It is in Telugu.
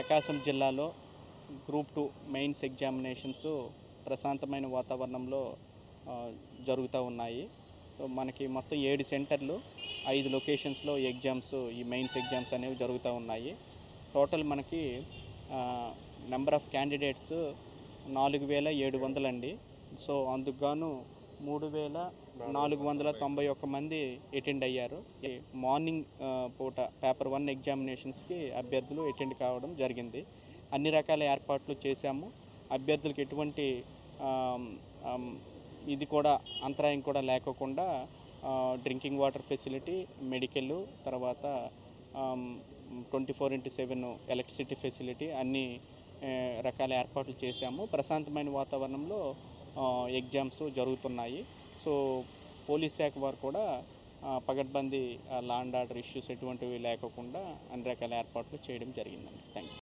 ప్రకాశం జిల్లాలో గ్రూప్ 2 మెయిన్స్ ఎగ్జామినేషన్స్ ప్రశాంతమైన వాతావరణంలో జరుగుతూ ఉన్నాయి. సో మనకి మొత్తం 7 సెంటర్లు 5 లొకేషన్స్లో ఈ మెయిన్స్ ఎగ్జామ్స్ అనేవి జరుగుతూ ఉన్నాయి. టోటల్ మనకి నెంబర్ ఆఫ్ క్యాండిడేట్స్ 4700 అండి. సో అందుకు గాను 3491 మంది అటెండ్ అయ్యారు. మార్నింగ్ పూట పేపర్ 1 ఎగ్జామినేషన్స్కి అభ్యర్థులు అటెండ్ కావడం జరిగింది. అన్ని రకాల ఏర్పాట్లు చేశాము. అభ్యర్థులకు ఎటువంటి ఇది కూడా అంతరాయం కూడా లేకోకుండా డ్రింకింగ్ వాటర్ ఫెసిలిటీ, మెడికల్, తర్వాత 24/7 ఎలక్ట్రిసిటీ ఫెసిలిటీ అన్ని రకాల ఏర్పాట్లు చేశాము. ప్రశాంతమైన వాతావరణంలో ఎగ్జామ్స్ జరుగుతున్నాయి. సో పోలీస్ శాఖ వారు కూడా పగడ్బందీ లా అండ్ ఆర్డర్ ఇష్యూస్ ఎటువంటివి లేకోకుండా అన్ని రకాల ఏర్పాట్లు చేయడం జరిగిందండి. Thank you.